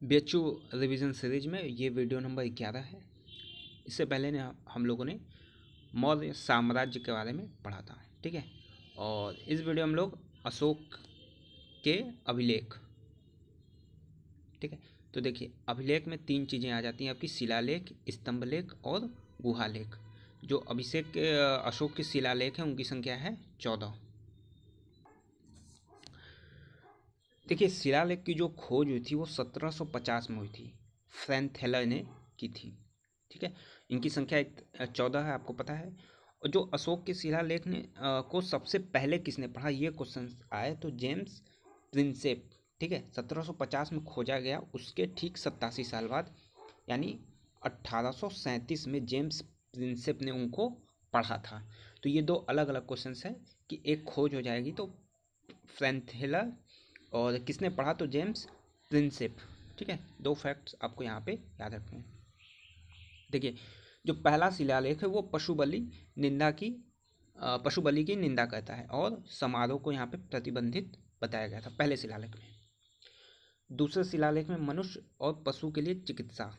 BHU revision series में ये video number 11 है। इससे पहले ने हम लोगों ने मौर्य साम्राज्य के बारे में पढ़ा था, ठीक है। और इस वीडियो में हम लोग अशोक के अभिलेख, ठीक है। तो देखिए, अभिलेख में 3 चीज़ें आ जाती हैं आपकी, शिलालेख, स्तंभलेख और गुहालेख। जो अभिषेक के अशोक के शिलालेख हैं उनकी संख्या है 14। देखिए, शिलालेख की जो खोज हुई थी वो 1750 में हुई थी, फ्रैंथेलर ने की थी, ठीक है। इनकी संख्या 14 है, आपको पता है। और जो अशोक के शिलालेख ने को सबसे पहले किसने पढ़ा, ये क्वेश्चन आए तो जेम्स प्रिंसेप, ठीक है। 1750 में खोजा गया, उसके ठीक 87 साल बाद यानी 1837 में जेम्स प्रिंसेप ने उनको पढ़ा था। तो ये 2 अलग अलग क्वेश्चन हैं कि एक खोज हो जाएगी तो फ्रैंथेलर, और किसने पढ़ा तो जेम्स प्रिंसेप, ठीक है। 2 फैक्ट्स आपको यहाँ पे याद रखने हैं। देखिए, जो पहला शिलालेख है वो पशु बलि की निंदा करता है और समारोह को यहाँ पे प्रतिबंधित बताया गया था पहले शिलालेख में। दूसरे शिलालेख में मनुष्य और पशु के लिए चिकित्सा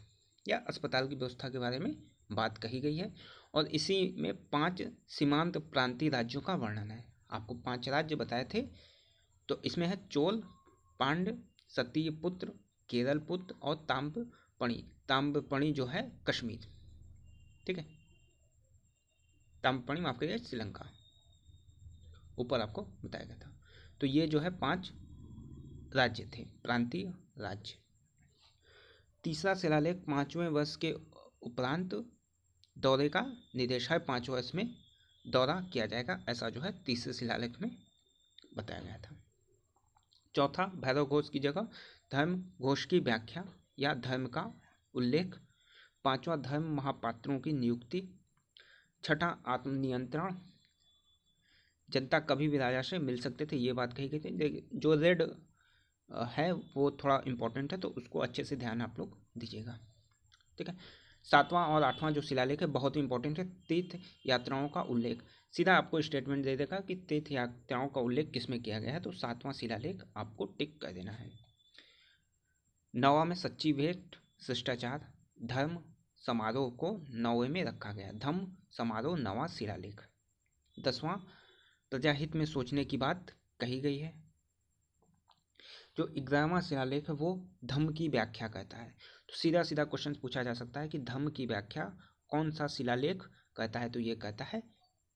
या अस्पताल की व्यवस्था के बारे में बात कही गई है। और इसी में 5 सीमांत प्रांतीय राज्यों का वर्णन है। आपको 5 राज्य बताए थे, तो इसमें है चोल, पांड्य, सतीपुत्र, केरलपुत्र और ताम्रपणि। ताम्रपणि जो है कश्मीर, ठीक है। ताम्रपणि माफ करिए श्रीलंका, ऊपर आपको बताया गया था। तो ये जो है 5 राज्य थे, प्रांतीय राज्य। तीसरा शिलालेख 5वें वर्ष के उपरांत दौरे का निर्देश है। 5 वर्ष में दौरा किया जाएगा, ऐसा जो है तीसरे शिलालेख में बताया गया था। चौथा, भैरव घोष की जगह धर्म घोष की व्याख्या या धर्म का उल्लेख। 5वां, धर्म महापात्रों की नियुक्ति। 6ठा, आत्मनियंत्रण, जनता कभी भी राजा से मिल सकते थे, ये बात कही गई थी। जो रेड है वो थोड़ा इंपॉर्टेंट है, तो उसको अच्छे से ध्यान आप लोग दीजिएगा, ठीक है। 7वां और 8वां जो शिलालेख है बहुत ही इंपॉर्टेंट है, तीर्थ यात्राओं का उल्लेख। सीधा आपको स्टेटमेंट दे देगा कि तीर्थ यात्राओं का उल्लेख किसमें किया गया है, तो 7वां शिलालेख आपको टिक कर देना है। 9वां में सच्ची भेंट शिष्टाचार। धर्म समारोह को 9वें में रखा गया, धम्म समारोह 9वां शिलालेख। 10वां, प्रजाहित में सोचने की बात कही गई है। जो 11वां शिलालेख है वो धम्म की व्याख्या करता है। तो सीधा सीधा क्वेश्चन पूछा जा सकता है कि धम्म की व्याख्या कौन सा शिलालेख करता है, तो ये कहता है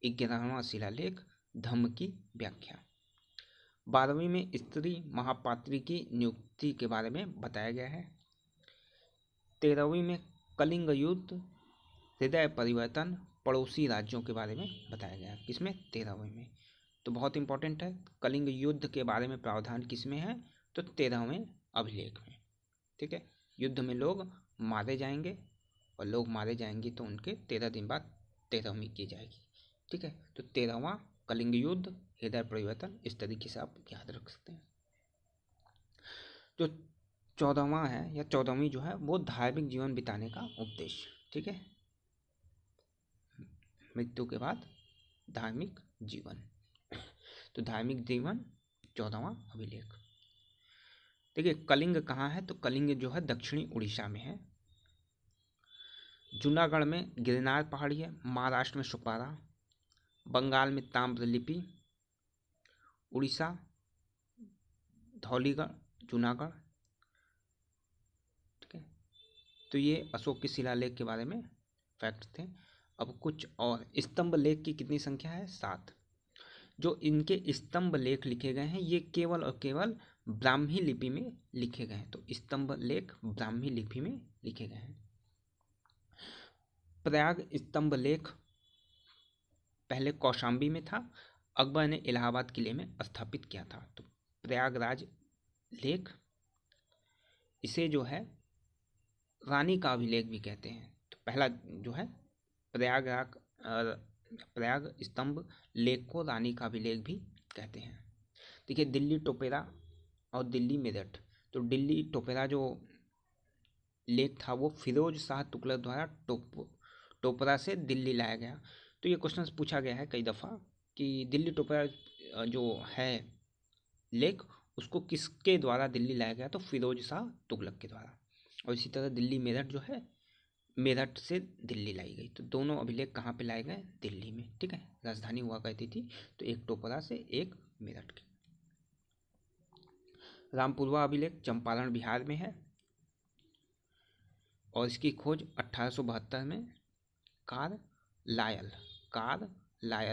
11वां शिलालेख धम्म की व्याख्या। 12वीं में स्त्री महापात्री की नियुक्ति के बारे में बताया गया है। 13वीं में कलिंग युद्ध, हृदय परिवर्तन, पड़ोसी राज्यों के बारे में बताया गया है। किसमें? 13वीं में। तो बहुत इंपॉर्टेंट है, कलिंग युद्ध के बारे में प्रावधान किसमें है, तो 13वें अभिलेख में, ठीक है। युद्ध में लोग मारे जाएंगे और लोग मारे जाएंगे तो उनके 13 दिन बाद 13वीं की जाएगी, ठीक है। तो 13वां कलिंग युद्ध, हृदय परिवर्तन, इस तरीके से आप याद रख सकते हैं। जो 14वां है या 14वीं जो है वो धार्मिक जीवन बिताने का उपदेश, ठीक है। मृत्यु के बाद धार्मिक जीवन, तो धार्मिक जीवन 14वां अभिलेख। देखिए, कलिंग कहाँ है, तो कलिंग जो है दक्षिणी उड़ीसा में है। जूनागढ़ में गिरनार पहाड़ी है। महाराष्ट्र में सुपारा, बंगाल में ताम्रलिपि, उड़ीसा धौलीगढ़, जूनागढ़, ठीक है। तो ये अशोक के शिलालेख के बारे में फैक्ट थे। अब कुछ और, स्तंभ लेख की कितनी संख्या है? 7। जो इनके स्तंभ लेख लिखे गए हैं ये केवल और केवल ब्राह्मी लिपि में लिखे गए हैं। तो स्तंभ लेख ब्राह्मी लिपि में लिखे गए हैं। प्रयाग स्तंभ लेख पहले कौशाम्बी में था, अकबर ने इलाहाबाद किले में स्थापित किया था। तो प्रयागराज लेख, इसे जो है रानी का अभिलेख भी कहते हैं। तो पहला जो है प्रयाग स्तंभ लेख को रानी का अभिलेख भी कहते हैं। देखिए, दिल्ली टोपेरा और दिल्ली मेरठ। तो दिल्ली टोपेरा जो लेख था वो फिरोज शाह तुगलक द्वारा टोपरा से दिल्ली लाया गया। तो ये क्वेश्चन पूछा गया है कई दफ़ा कि दिल्ली टोपेरा जो है लेख उसको किसके द्वारा दिल्ली लाया गया? तो फिरोज शाह तुगलक के द्वारा। और इसी तरह दिल्ली मेरठ जो है, मेरठ से दिल्ली लाई गई। तो दोनों अभिलेख कहाँ पे लाए गए? दिल्ली में। ठीक है, राजधानी हुआ करती थी, तो एक टोपरा से एक मेरठ की। रामपुरवा अभिलेख चंपारण बिहार में है और इसकी खोज 1872 में कार्लायल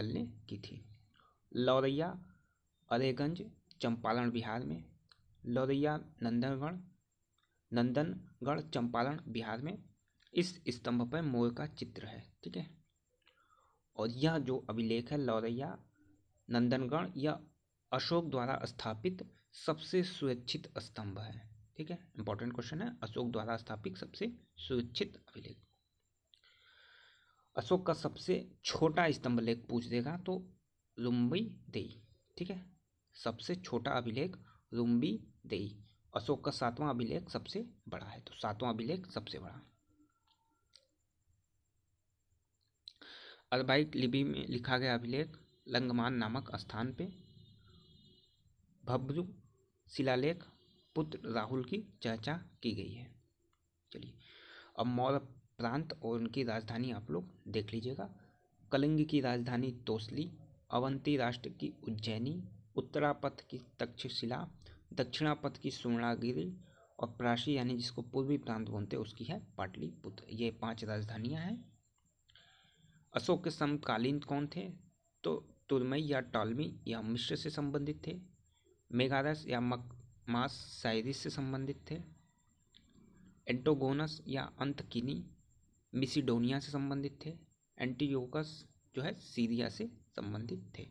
ने की थी। लौरैया अरेगंज चंपारण बिहार में, लौरैया नंदनगढ़ चंपारण बिहार में। इस स्तंभ पर मोर का चित्र है। ठीक है, और यह जो अभिलेख है लौरैया नंदनगढ़, यह अशोक द्वारा स्थापित सबसे सुरक्षित स्तंभ है। ठीक है, इंपॉर्टेंट क्वेश्चन है, अशोक द्वारा स्थापित सबसे सुरक्षित अभिलेख। अशोक का सबसे छोटा स्तंभ लेख पूछ देगा तो रुम्बी देई। ठीक है, सबसे छोटा अभिलेख रुम्बी देई। अशोक का 7वां अभिलेख सबसे बड़ा है, तो 7वां अभिलेख सबसे बड़ा। अरबाइक लिपि में लिखा गया अभिलेख लंगमान नामक स्थान पे। भब्रू शिलालेख पुत्र राहुल की चर्चा की गई है। चलिए, अब मौर्य प्रांत और उनकी राजधानी आप लोग देख लीजिएगा। कलिंग की राजधानी तोसली, अवंती राष्ट्र की उज्जैनी, उत्तरापथ की तक्षशिला, दक्षिणापथ की सुवर्णागिरी और प्राची यानी जिसको पूर्वी प्रांत बोलते हैं उसकी है पाटलिपुत्र। ये 5 राजधानियां हैं। अशोक के समकालीन कौन थे? तो तुर्मई या टॉलमी या मिस्र से संबंधित थे। मेगारस या मकमास साइरिस से संबंधित थे। एंटोगोनस या अंतकिनी मिसिडोनिया से संबंधित थे। एंटीयोकस जो है सीरिया से संबंधित थे।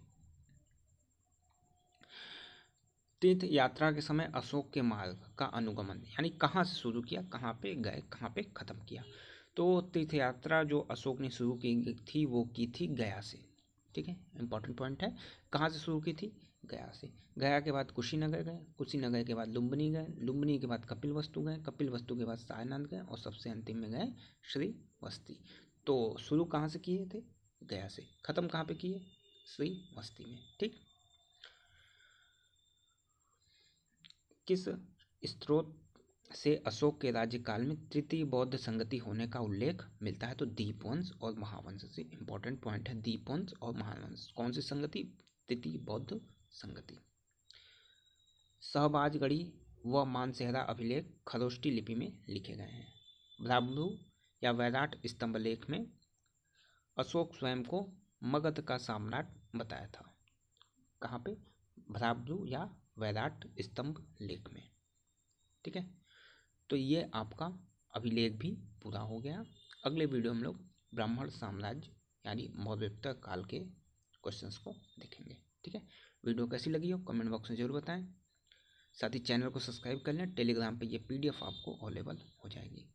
तीर्थ यात्रा के समय अशोक के मार्ग का अनुगमन यानी कहाँ से शुरू किया, कहाँ पे गए, कहाँ पे खत्म किया? तो तीर्थ यात्रा जो अशोक ने शुरू की थी वो की थी गया से। ठीक है, इंपॉर्टेंट पॉइंट है। कहाँ से शुरू की थी? गया से। गया के बाद कुशीनगर गए, कुशीनगर के बाद लुम्बिनी गए, लुम्बिनी के बाद कपिलवस्तु गए, कपिलवस्तु के बाद सारनाथ गए और सबसे अंतिम में गए श्रीवस्ती। तो शुरू कहाँ से किए थे? गया से। खत्म कहाँ पे किए? श्रीवस्ती में। ठीक, किस स्रोत से अशोक के राज्यकाल में तृतीय बौद्ध संगति होने का उल्लेख मिलता है? तो दीपवंश और महावंश से। इंपॉर्टेंट पॉइंट है दीपवंश और महावंश। कौन सी संगति? तृतीय बौद्ध संगति। सहबाजगढ़ी व मानसेहरा अभिलेख खरोष्टी लिपि में लिखे गए हैं। ब्राह्मू या वैराट स्तंभ लेख में अशोक स्वयं को मगध का सम्राट बताया था। कहाँ पे? ब्राह्मू या वैराट स्तंभ लेख में। ठीक है, तो ये आपका अभिलेख भी पूरा हो गया। अगले वीडियो में हम लोग ब्राह्मण साम्राज्य यानी मौर्योत्तर काल के क्वेश्चंस को देखेंगे। ठीक है, वीडियो कैसी लगी हो कमेंट बॉक्स में जरूर बताएं। साथ ही चैनल को सब्सक्राइब कर लें। टेलीग्राम पे ये PDF आपको अवेलेबल हो जाएगी।